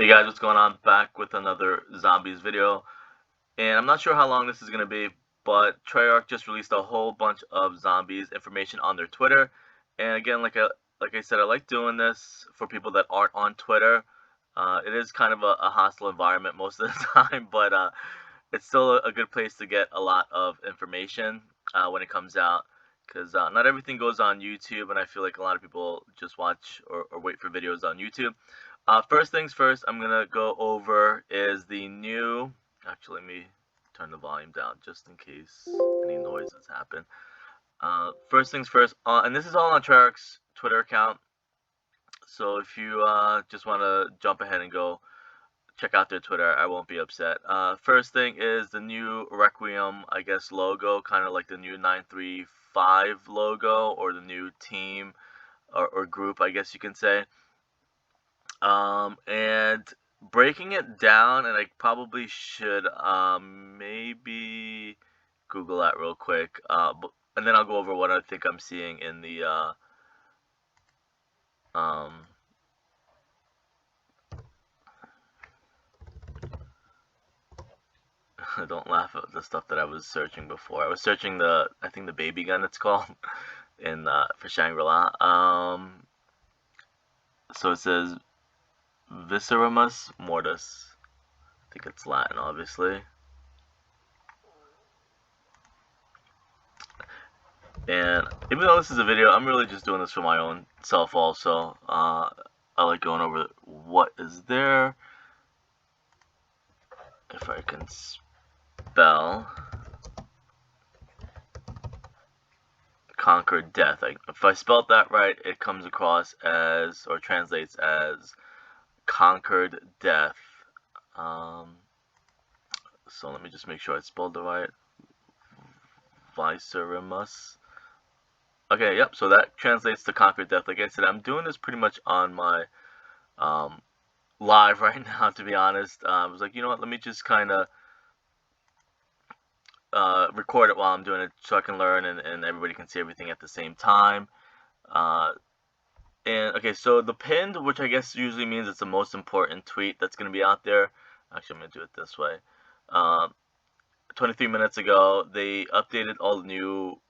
Hey guys, what's going on? Back with another zombies video, and I'm not sure how long this is gonna be, but Treyarch just released a whole bunch of zombies information on their Twitter. And again, like I said, I like doing this for people that aren't on Twitter. It is kind of a hostile environment most of the time, but it's still a good place to get a lot of information when it comes out. Because not everything goes on YouTube, and I feel like a lot of people just watch or wait for videos on YouTube. First things first, I'm gonna go over is the new. Actually, let me turn the volume down just in case any noises happen. First things first, and this is all on Treyarch's Twitter account. So if you just want to jump ahead and go check out their Twitter, I won't be upset. First thing is the new Requiem, I guess, logo, kind of like the new 935 logo or the new team or group, I guess you can say. And breaking it down, and I probably should maybe Google that real quick, and then I'll go over what I think I'm seeing in the don't laugh at the stuff that I was searching before. I was searching I think the baby gun it's called in for Shangri-La. So it says Visceramus Mortis. I think it's Latin, obviously. And even though this is a video, I'm really just doing this for my own self also. I like going over what is there. If I can spell conquered death. If I spelled that right, it comes across as, or translates as, conquered death. So let me just make sure I spelled it right. Visceramus. Okay, yep, so that translates to conquered death. Like I said, I'm doing this pretty much on my live right now, to be honest. I was like, you know what, let me just kind of record it while I'm doing it so I can learn and everybody can see everything at the same time. And okay, so the pinned, which I guess usually means it's the most important tweet that's going to be out there. Actually, I'm going to do it this way. 23 minutes ago, they updated all the new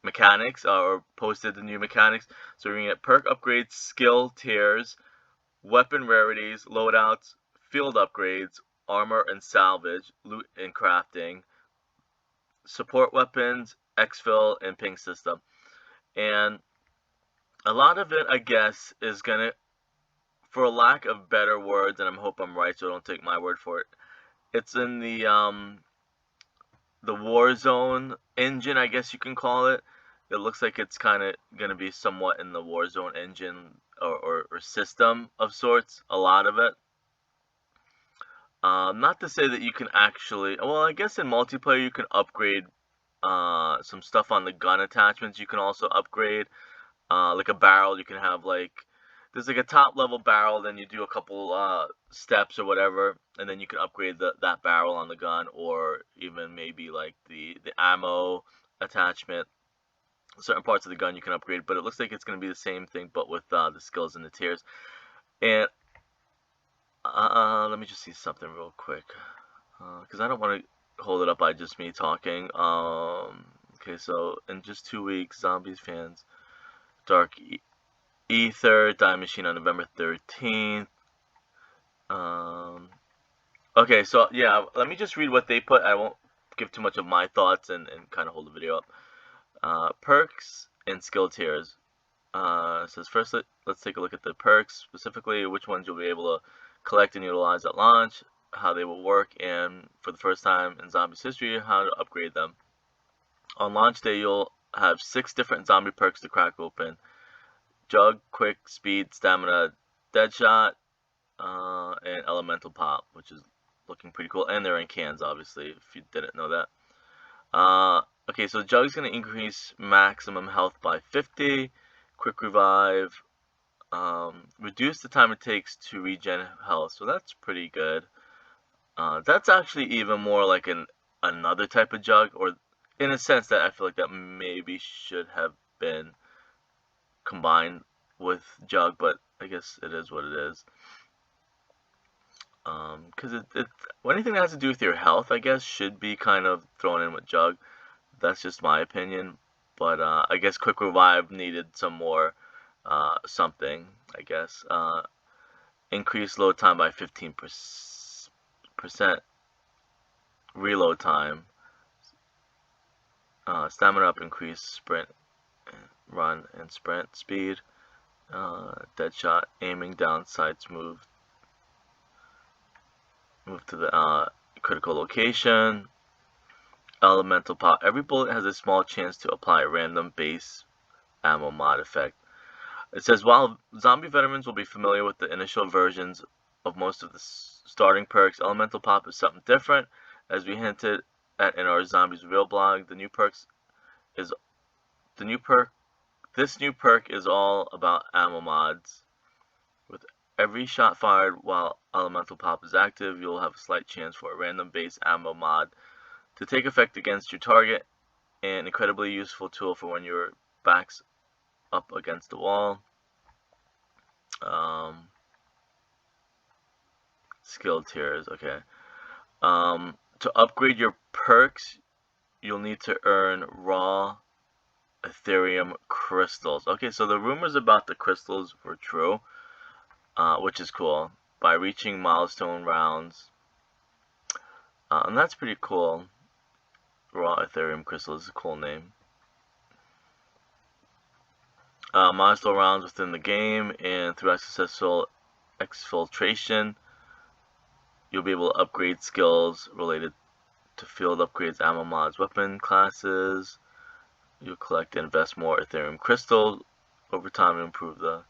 mechanics, or posted the new mechanics. So we're going to get perk upgrades, skill tiers, weapon rarities, loadouts, field upgrades, armor and salvage, loot and crafting, support weapons, exfil, and ping system. And a lot of it, I guess, is gonna, for lack of better words, and I hope I'm right, so don't take my word for it. It's in the Warzone engine, I guess you can call it. It looks like it's kind of gonna be somewhat in the Warzone engine or system of sorts. A lot of it. Not to say that you can actually, well, I guess in multiplayer you can upgrade some stuff on the gun attachments. You can also upgrade like a barrel. You can have like, there's like a top level barrel, then you do a couple steps or whatever, and then you can upgrade that barrel on the gun, or even maybe like the ammo attachment. Certain parts of the gun you can upgrade, but it looks like it's going to be the same thing, but with the skills and the tiers. And let me just see something real quick, because I don't want to hold it up by just me talking. Okay, so in just 2 weeks, Zombies fans, Dark Ether, Die Machine on November 13th. Okay, so yeah, let me just read what they put. I won't give too much of my thoughts and kind of hold the video up. Perks and skill tiers. Says first, let's take a look at the perks, specifically which ones you'll be able to collect and utilize at launch, how they will work, and for the first time in Zombies history, how to upgrade them. On launch day, you'll have 6 different zombie perks to crack open. Jug, Quick, Speed, Stamina, Deadshot, and Elemental Pop, which is looking pretty cool. And they're in cans, obviously, if you didn't know that. Okay, so Jug's going to increase maximum health by 50. Quick Revive, reduce the time it takes to regen health, so that's pretty good. That's actually even more like another type of Jug, or in a sense that I feel like that maybe should have been combined with Jug, but I guess it is what it is. Because anything that has to do with your health, I guess, should be kind of thrown in with Jug. That's just my opinion. But I guess Quick Revive needed some more something, I guess. Increase load time by 15%. Reload time. Stamina up, increase sprint, run, and sprint speed. Deadshot, aiming down sights, move to the critical location. Elemental pop. Every bullet has a small chance to apply a random base ammo mod effect. It says, while zombie veterans will be familiar with the initial versions of most of the starting perks, Elemental Pop is something different. As we hinted at in our Zombies Real blog, this new perk is all about ammo mods. With every shot fired while Elemental Pop is active, you'll have a slight chance for a random base ammo mod to take effect against your target, an incredibly useful tool for when your back's up against the wall. Skill tiers, okay. To upgrade your perks, you'll need to earn raw Ethereum crystals. Okay, so the rumors about the crystals were true, which is cool. By reaching milestone rounds, and that's pretty cool. Raw Ethereum crystals is a cool name. Milestone rounds within the game, and through successful exfiltration, you'll be able to upgrade skills related to field upgrades, ammo mods, weapon classes. You'll collect and invest more Ethereum crystals over time to improve the...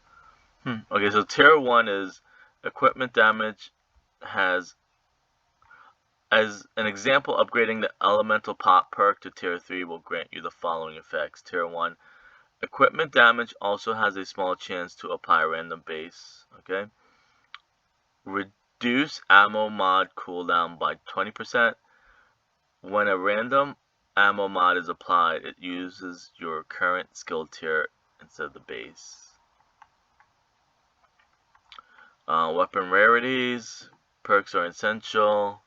Okay, so tier 1 is equipment damage. Has, as an example, upgrading the Elemental Pop perk to tier 3 will grant you the following effects. Tier 1, equipment damage also has a small chance to apply a random base. Okay. Reduce ammo mod cooldown by 20%. When a random ammo mod is applied, it uses your current skill tier instead of the base. Weapon rarities. Perks are essential.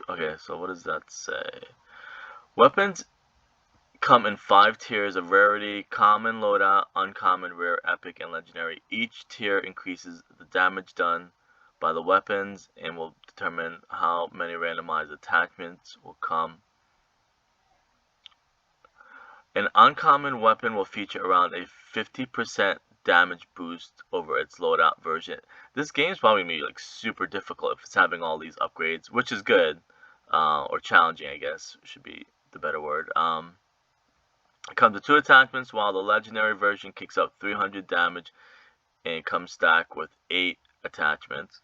Okay, so what does that say? Weapons come in 5 tiers of rarity: common, loadout, uncommon, rare, epic, and legendary. Each tier increases the damage done by the weapons and will determine how many randomized attachments will come. An uncommon weapon will feature around a 50% damage boost over its loadout version. This game's probably gonna be like super difficult if it's having all these upgrades, which is good, or challenging, I guess should be the better word. It comes with 2 attachments, while the legendary version kicks out 300 damage and comes stacked with 8 attachments.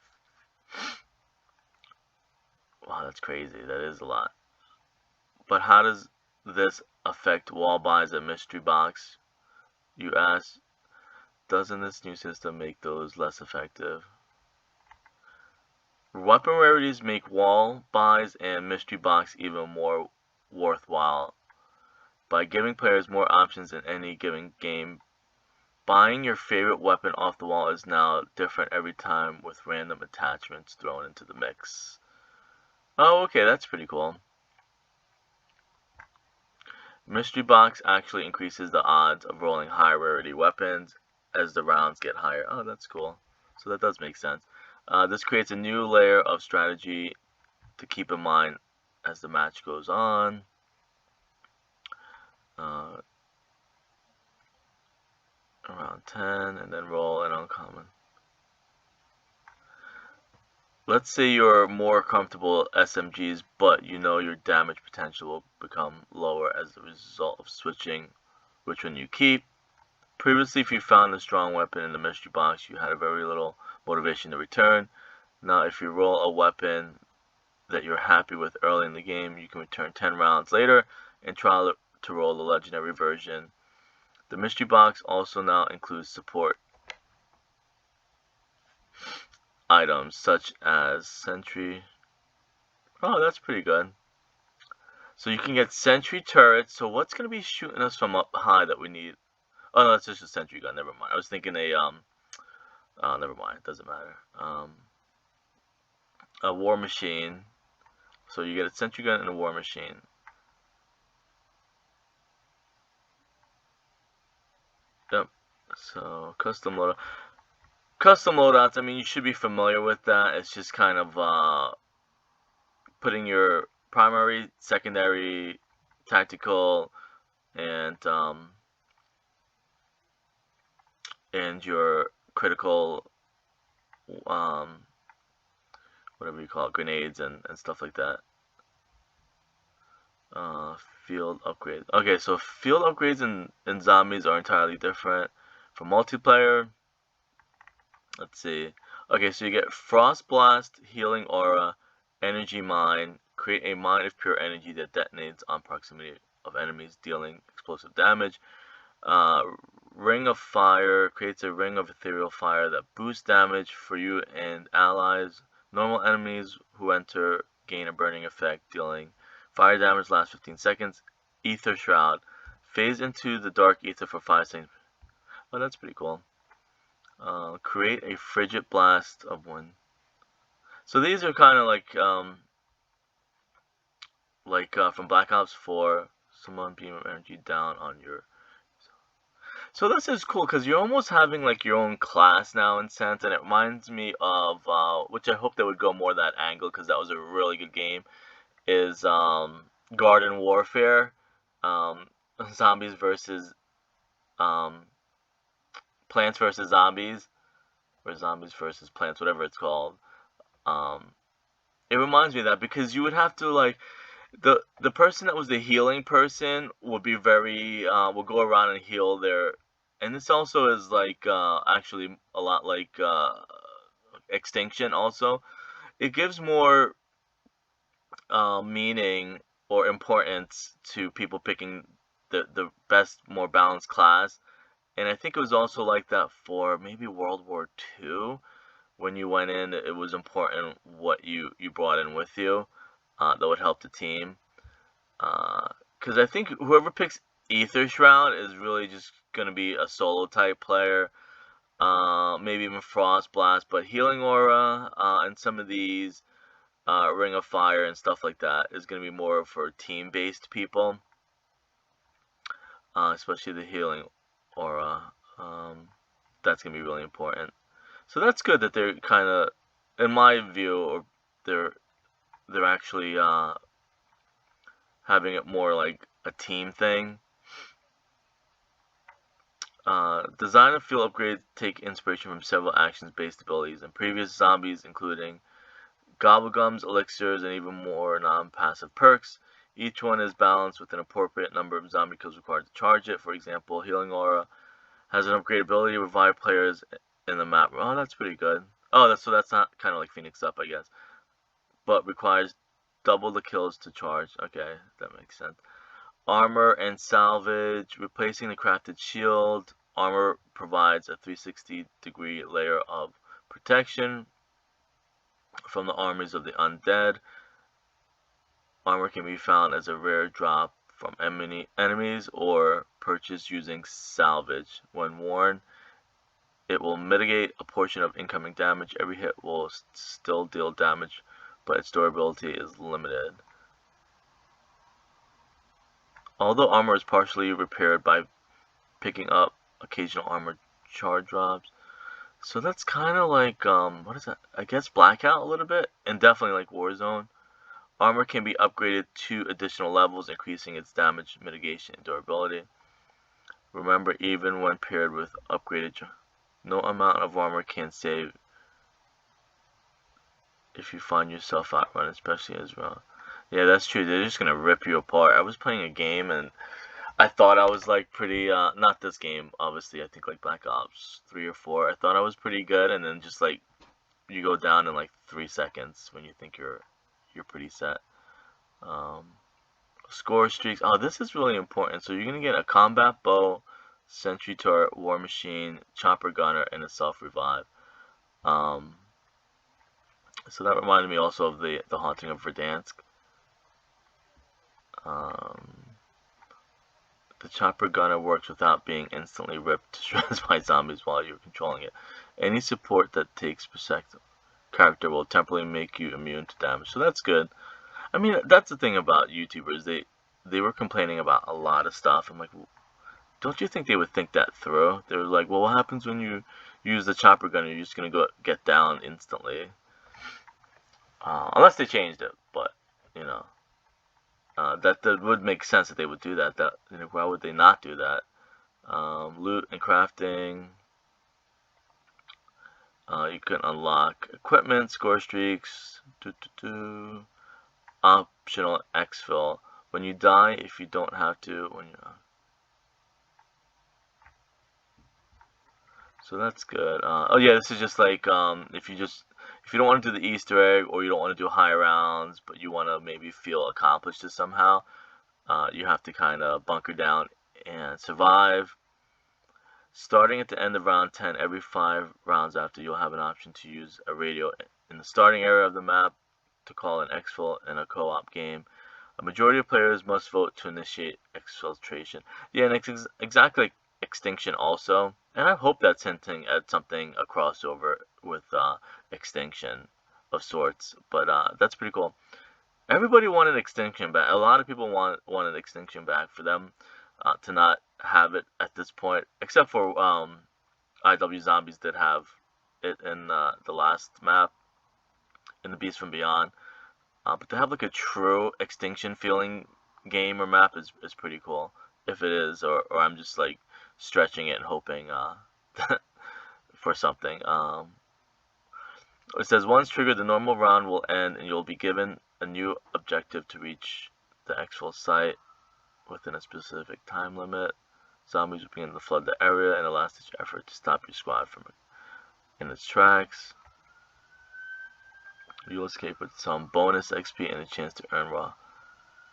Wow, that's crazy. That is a lot. But how does this affect wall buys at Mystery Box? You ask. Doesn't this new system make those less effective? Weapon rarities make wall buys and Mystery Box even more worthwhile. By giving players more options in any given game, buying your favorite weapon off the wall is now different every time, with random attachments thrown into the mix. Oh, okay, that's pretty cool. Mystery Box actually increases the odds of rolling high rarity weapons as the rounds get higher. Oh, that's cool. So that does make sense. This creates a new layer of strategy to keep in mind as the match goes on. Around 10, and then roll an uncommon. Let's say you're more comfortable with SMGs, but you know your damage potential will become lower as a result of switching which one you keep. Previously, if you found a strong weapon in the Mystery Box, you had a very little motivation to return. Now, if you roll a weapon that you're happy with early in the game, you can return 10 rounds later and try to roll the legendary version. The Mystery Box also now includes support items such as Sentry. Oh, that's pretty good. So you can get Sentry turrets. So what's going to be shooting us from up high that we need? Oh, no, that's just a Sentry gun. Never mind. I was thinking a Never mind, doesn't matter. A war machine. So you get a sentry gun and a war machine. Yep. So custom loadouts. I mean, you should be familiar with that. It's just kind of putting your primary, secondary, tactical, and your critical, whatever you call it, grenades and stuff like that. Field upgrades. Okay, so field upgrades in zombies are entirely different. For multiplayer, let's see. Okay, so you get Frost Blast, Healing Aura, Energy Mine. Create a mine of pure energy that detonates on proximity of enemies, dealing explosive damage. Ring of Fire creates a ring of ethereal fire that boosts damage for you and allies. Normal enemies who enter gain a burning effect, dealing fire damage lasts 15 seconds. Ether Shroud. Phase into the dark ether for 5 seconds. Oh, that's pretty cool. Create a frigid blast of wind. So these are kind of like from Black Ops 4. Summon beam of energy down on your. So this is cool because you're almost having like your own class now in sense, and it reminds me of which I hope they would go more that angle because that was a really good game. Is Garden Warfare, zombies versus Plants versus Zombies, or Zombies versus Plants, whatever it's called. It reminds me of that because you would have to like the person that was the healing person would be very will go around and heal their, and this also is like actually a lot like Extinction. Also, it gives more meaning or importance to people picking the best, more balanced class. And I think it was also like that for maybe World War II. When you went in, it was important what you brought in with you that would help the team. Because I think whoever picks Ether Shroud is really just going to be a solo type player. Maybe even Frost Blast, but Healing Aura and some of these Ring of Fire and stuff like that is going to be more for team-based people, especially the Healing Aura. That's going to be really important. So that's good that they're kind of, in my view, or they're actually having it more like a team thing. Design and field upgrades take inspiration from several actions-based abilities in previous zombies, including Gobblegums, elixirs, and even more non-passive perks. Each one is balanced with an appropriate number of zombie kills required to charge it. For example, Healing Aura has an upgrade ability to revive players in the map. Oh, that's pretty good. Oh, that's not kind of like Phoenix Up, I guess, but requires double the kills to charge. Okay, that makes sense. Armor and salvage, replacing the crafted shield. Armor provides a 360-degree layer of protection from the armies of the undead. Armor can be found as a rare drop from enemies or purchased using salvage. When worn, it will mitigate a portion of incoming damage. Every hit will still deal damage, but its durability is limited. Although armor is partially repaired by picking up occasional armor charge drops. So that's kind of like, what is that? I guess Blackout a little bit, and definitely like Warzone. Armor can be upgraded to additional levels, increasing its damage mitigation and durability. Remember, even when paired with upgraded, no amount of armor can save if you find yourself outrun, especially as well. Yeah, that's true. They're just gonna rip you apart. I was playing a game and I thought I was like pretty, not this game, obviously. I think like Black Ops 3 or 4. I thought I was pretty good, and then just like you go down in like 3 seconds when you think you're pretty set. Score streaks. Oh, this is really important. So you're gonna get a combat bow, sentry turret, war machine, chopper gunner, and a self revive. So that reminded me also of the Haunting of Verdansk. The chopper gunner works without being instantly ripped to shreds by zombies while you're controlling it. Any support that takes perspective character will temporarily make you immune to damage. So that's good. I mean, that's the thing about YouTubers. They were complaining about a lot of stuff. I'm like, don't you think they would think that through? They were like, well, what happens when you use the chopper gun? You're just gonna go get down instantly. Unless they changed it, but you know, that would make sense that they would do that. Why would they not do that? Loot and crafting. You can unlock equipment, score streaks, optional exfil. When you die, if you don't have to, so that's good. Oh yeah, this is just like if you don't want to do the Easter egg, or you don't want to do high rounds, but you want to maybe feel accomplished somehow, you have to kind of bunker down and survive. Starting at the end of round 10, every 5 rounds after, you'll have an option to use a radio in the starting area of the map to call an exfil in a co-op game. A majority of players must vote to initiate exfiltration. Yeah, and it's exactly like Extinction also. And I hope that's hinting at something, a crossover with Extinction of sorts. But that's pretty cool. Everybody wanted Extinction back. A lot of people wanted Extinction back for them to not have it at this point, except for IW Zombies did have it in the last map, in the Beast from Beyond. But to have like a true Extinction feeling game or map is pretty cool. If it is, or I'm just like stretching it and hoping for something. It says once triggered, the normal round will end and you'll be given a new objective to reach the exfil site within a specific time limit. Zombies will begin to flood the area in a last-ditch effort to stop your squad from in its tracks. You'll escape with some bonus XP and a chance to earn raw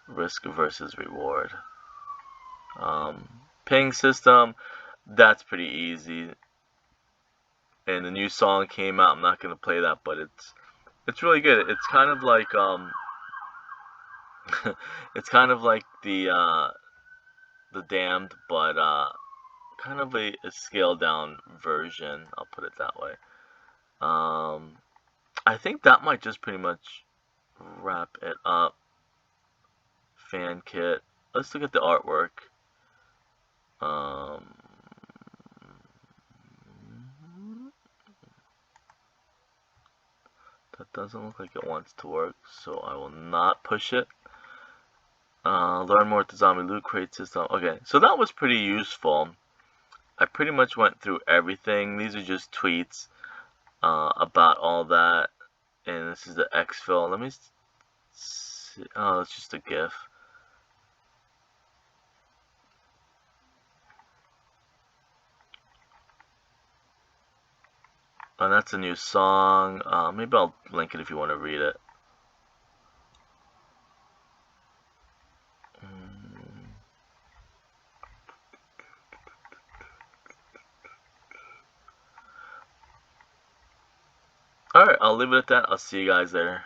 risk versus reward. Ping system, that's pretty easy. And the new song came out. I'm not gonna play that, but it's really good. It's kind of like it's kind of like the Damned, but kind of a scaled down version. I'll put it that way. I think that might just pretty much wrap it up. Fan kit. Let's look at the artwork. That doesn't look like it wants to work, so I will not push it. Learn more with the zombie loot crate system. Okay, so that was pretty useful. I pretty much went through everything. These are just tweets about all that. And this is the exfil. Let me see. Oh, it's just a GIF. And that's a new song. Maybe I'll link it if you want to read it. Alright, I'll leave it at that. I'll see you guys there.